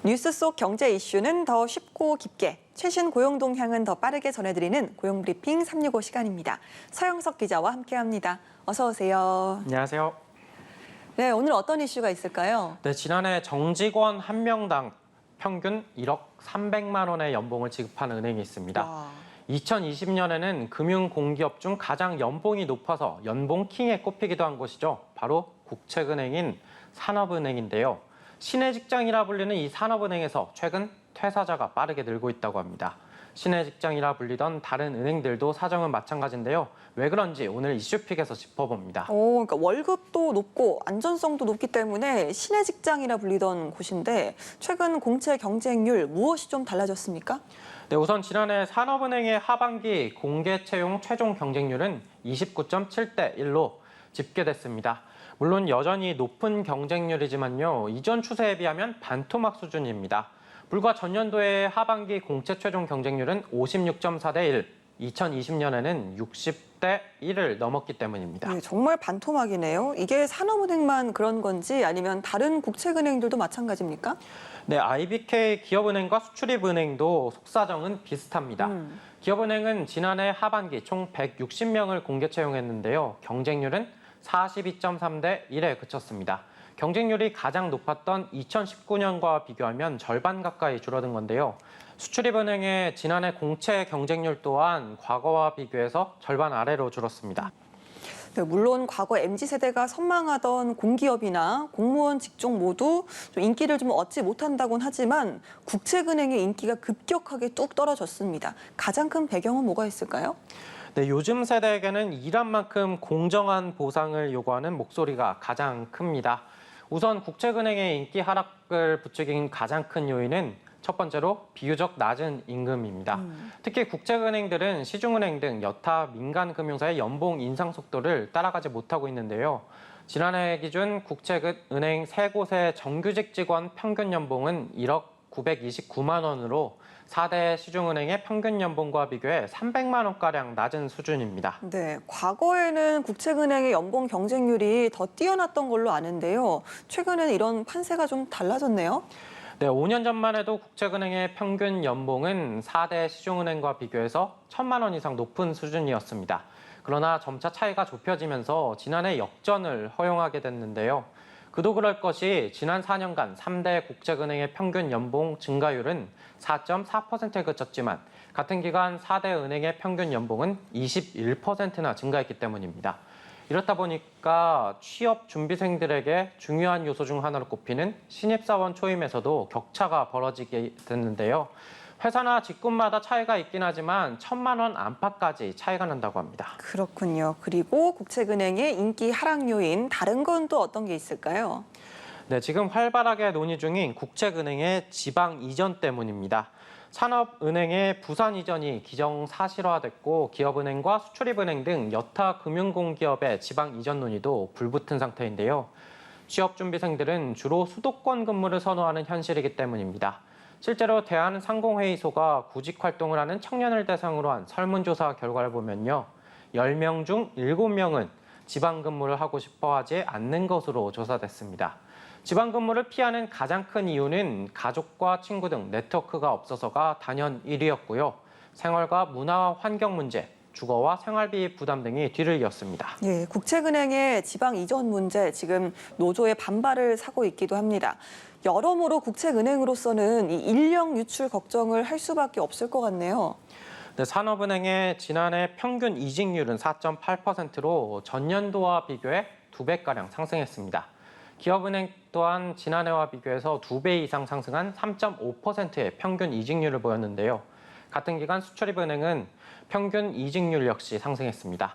뉴스 속 경제 이슈는 더 쉽고 깊게, 최신 고용 동향은 더 빠르게 전해드리는 고용브리핑 365 시간입니다. 서영석 기자와 함께합니다. 어서 오세요. 안녕하세요. 네, 오늘 어떤 이슈가 있을까요? 네, 지난해 정직원 한 명당 평균 1억 300만 원의 연봉을 지급한 은행이 있습니다. 와. 2020년에는 금융공기업 중 가장 연봉이 높아서 연봉킹에 꼽히기도 한 곳이죠. 바로 국책은행인 산업은행인데요. 신의 직장이라 불리는 이 산업은행에서 최근 퇴사자가 빠르게 늘고 있다고 합니다. 신의 직장이라 불리던 다른 은행들도 사정은 마찬가지인데요. 왜 그런지 오늘 이슈픽에서 짚어봅니다. 그러니까 월급도 높고 안전성도 높기 때문에 신의 직장이라 불리던 곳인데 최근 공채 경쟁률 무엇이 좀 달라졌습니까? 네, 우선 지난해 산업은행의 하반기 공개 채용 최종 경쟁률은 29.7대 1로 집계됐습니다. 물론 여전히 높은 경쟁률이지만요. 이전 추세에 비하면 반토막 수준입니다. 불과 전년도의 하반기 공채 최종 경쟁률은 56.4대 1, 2020년에는 60대 1을 넘었기 때문입니다. 네, 정말 반토막이네요. 이게 산업은행만 그런 건지 아니면 다른 국책은행들도 마찬가지입니까? 네, IBK 기업은행과 수출입은행도 속사정은 비슷합니다. 기업은행은 지난해 하반기 총 160명을 공개 채용했는데요. 경쟁률은 42.3대 1에 그쳤습니다. 경쟁률이 가장 높았던 2019년과 비교하면 절반 가까이 줄어든 건데요. 수출입은행의 지난해 공채 경쟁률 또한 과거와 비교해서 절반 아래로 줄었습니다. 네, 물론 과거 MZ세대가 선망하던 공기업이나 공무원 직종 모두 좀 인기를 좀 얻지 못한다곤 하지만 국책은행의 인기가 급격하게 뚝 떨어졌습니다. 가장 큰 배경은 뭐가 있을까요? 네, 요즘 세대에게는 일한 만큼 공정한 보상을 요구하는 목소리가 가장 큽니다. 우선 국책은행의 인기 하락을 부추긴 가장 큰 요인은 첫 번째로 비교적 낮은 임금입니다. 특히 국책은행들은 시중은행 등 여타 민간 금융사의 연봉 인상 속도를 따라가지 못하고 있는데요. 지난해 기준 국책은행 세 곳의 정규직 직원 평균 연봉은 1억 929만 원으로 4대 시중은행의 평균 연봉과 비교해 300만 원가량 낮은 수준입니다. 네, 과거에는 국책은행의 연봉 경쟁률이 더 뛰어났던 걸로 아는데요. 최근에는 이런 판세가 좀 달라졌네요. 네, 5년 전만 해도 국책은행의 평균 연봉은 4대 시중은행과 비교해서 1,000만 원 이상 높은 수준이었습니다. 그러나 점차 차이가 좁혀지면서 지난해 역전을 허용하게 됐는데요. 그도 그럴 것이 지난 4년간 3대 국책은행의 평균 연봉 증가율은 4.4%에 그쳤지만 같은 기간 4대 은행의 평균 연봉은 21%나 증가했기 때문입니다. 이렇다 보니까 취업 준비생들에게 중요한 요소 중 하나로 꼽히는 신입사원 초임에서도 격차가 벌어지게 됐는데요. 회사나 직군마다 차이가 있긴 하지만 1,000만 원 안팎까지 차이가 난다고 합니다. 그렇군요. 그리고 국책은행의 인기 하락 요인, 다른 건 또 어떤 게 있을까요? 네, 지금 활발하게 논의 중인 국책은행의 지방 이전 때문입니다. 산업은행의 부산 이전이 기정사실화됐고 기업은행과 수출입은행 등 여타 금융공기업의 지방 이전 논의도 불붙은 상태인데요. 취업준비생들은 주로 수도권 근무를 선호하는 현실이기 때문입니다. 실제로 대한상공회의소가 구직 활동을 하는 청년을 대상으로 한 설문조사 결과를 보면요. 10명 중 7명은 지방 근무를 하고 싶어 하지 않는 것으로 조사됐습니다. 지방 근무를 피하는 가장 큰 이유는 가족과 친구 등 네트워크가 없어서가 단연 1위였고요. 생활과 문화 환경 문제, 주거와 생활비 부담 등이 뒤를 이었습니다. 예, 국책은행의 지방 이전 문제 지금 노조의 반발을 사고 있기도 합니다. 여러모로 국책은행으로서는 이 인력 유출 걱정을 할 수밖에 없을 것 같네요. 네, 산업은행의 지난해 평균 이직률은 4.8%로 전년도와 비교해 2배가량 상승했습니다. 기업은행 또한 지난해와 비교해서 2배 이상 상승한 3.5%의 평균 이직률을 보였는데요. 같은 기간 수출입은행은 평균 이직률 역시 상승했습니다.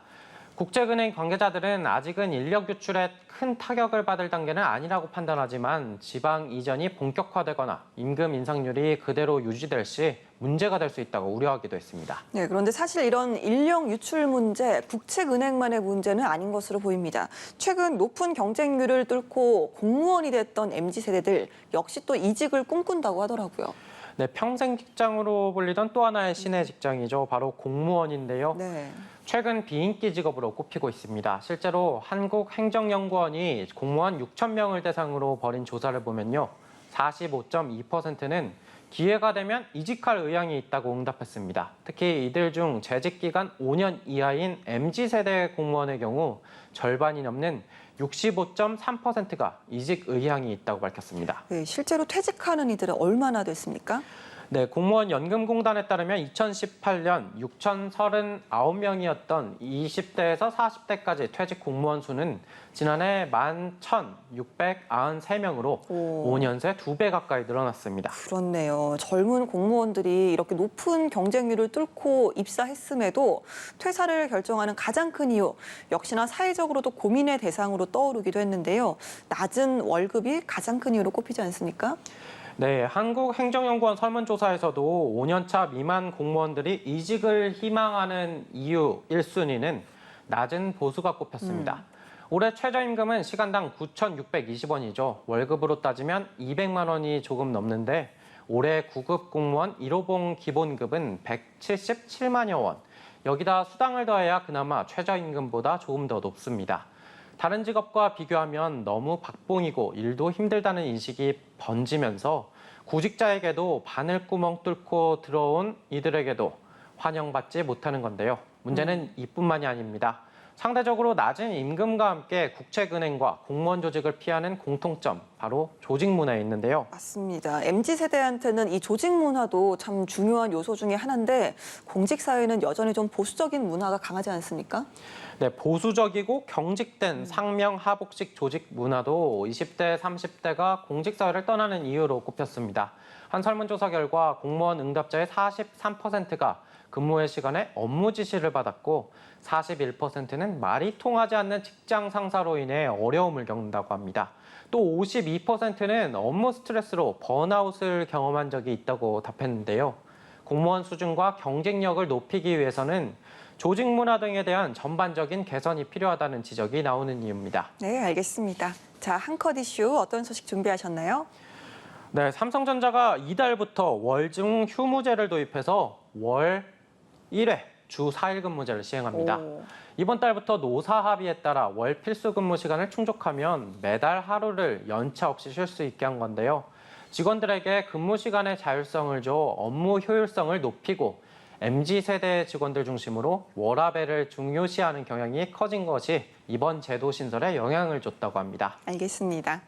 국책은행 관계자들은 아직은 인력 유출에 큰 타격을 받을 단계는 아니라고 판단하지만 지방 이전이 본격화되거나 임금 인상률이 그대로 유지될 시 문제가 될 수 있다고 우려하기도 했습니다. 네, 그런데 사실 이런 인력 유출 문제, 국책은행만의 문제는 아닌 것으로 보입니다. 최근 높은 경쟁률을 뚫고 공무원이 됐던 MZ세대들 역시 또 이직을 꿈꾼다고 하더라고요. 네, 평생 직장으로 불리던 또 하나의 신의 직장이죠. 바로 공무원인데요. 네. 최근 비인기 직업으로 꼽히고 있습니다. 실제로 한국행정연구원이 공무원 6,000명을 대상으로 벌인 조사를 보면요. 45.2%는 기회가 되면 이직할 의향이 있다고 응답했습니다. 특히 이들 중 재직 기간 5년 이하인 MZ세대 공무원의 경우 절반이 넘는 65.3%가 이직 의향이 있다고 밝혔습니다. 네, 실제로 퇴직하는 이들은 얼마나 됐습니까? 네, 공무원 연금공단에 따르면 2018년 6,039명이었던 20대에서 40대까지 퇴직 공무원 수는 지난해 11,693명으로 5년 새 2배 가까이 늘어났습니다. 그렇네요. 젊은 공무원들이 이렇게 높은 경쟁률을 뚫고 입사했음에도 퇴사를 결정하는 가장 큰 이유, 역시나 사회적으로도 고민의 대상으로 떠오르기도 했는데요. 낮은 월급이 가장 큰 이유로 꼽히지 않습니까? 네, 한국행정연구원 설문조사에서도 5년차 미만 공무원들이 이직을 희망하는 이유 1순위는 낮은 보수가 꼽혔습니다. 올해 최저임금은 시간당 9,620원이죠. 월급으로 따지면 200만 원이 조금 넘는데 올해 9급 공무원 1호봉 기본급은 177만여 원. 여기다 수당을 더해야 그나마 최저임금보다 조금 더 높습니다. 다른 직업과 비교하면 너무 박봉이고 일도 힘들다는 인식이 번지면서 구직자에게도 바늘구멍 뚫고 들어온 이들에게도 환영받지 못하는 건데요. 문제는 이뿐만이 아닙니다. 상대적으로 낮은 임금과 함께 국책은행과 공무원 조직을 피하는 공통점, 바로 조직 문화에 있는데요. 맞습니다. MZ세대한테는 이 조직 문화도 참 중요한 요소 중에 하나인데 공직사회는 여전히 좀 보수적인 문화가 강하지 않습니까? 네, 보수적이고 경직된 상명 하복식 조직 문화도 20대, 30대가 공직사회를 떠나는 이유로 꼽혔습니다. 한 설문조사 결과 공무원 응답자의 43%가 근무의 시간에 업무 지시를 받았고 41%는 말이 통하지 않는 직장 상사로 인해 어려움을 겪는다고 합니다. 또 52%는 업무 스트레스로 번아웃을 경험한 적이 있다고 답했는데요. 공무원 수준과 경쟁력을 높이기 위해서는 조직 문화 등에 대한 전반적인 개선이 필요하다는 지적이 나오는 이유입니다. 네, 알겠습니다. 자, 한 컷 이슈 어떤 소식 준비하셨나요? 네, 삼성전자가 이달부터 월중 휴무제를 도입해서 월 1회 주 4일 근무제를 시행합니다. 이번 달부터 노사 합의에 따라 월 필수 근무 시간을 충족하면 매달 하루를 연차 없이 쉴 수 있게 한 건데요. 직원들에게 근무 시간의 자율성을 줘 업무 효율성을 높이고 MZ세대 직원들 중심으로 워라밸을 중요시하는 경향이 커진 것이 이번 제도 신설에 영향을 줬다고 합니다. 알겠습니다.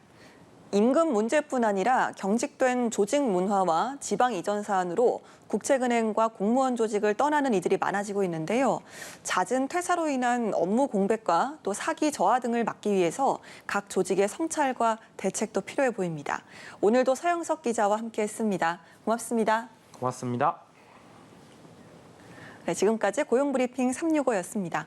임금 문제뿐 아니라 경직된 조직 문화와 지방 이전 사안으로 국책은행과 공무원 조직을 떠나는 이들이 많아지고 있는데요. 잦은 퇴사로 인한 업무 공백과 또 사기 저하 등을 막기 위해서 각 조직의 성찰과 대책도 필요해 보입니다. 오늘도 서영석 기자와 함께했습니다. 고맙습니다. 고맙습니다. 네, 지금까지 고용브리핑 365였습니다.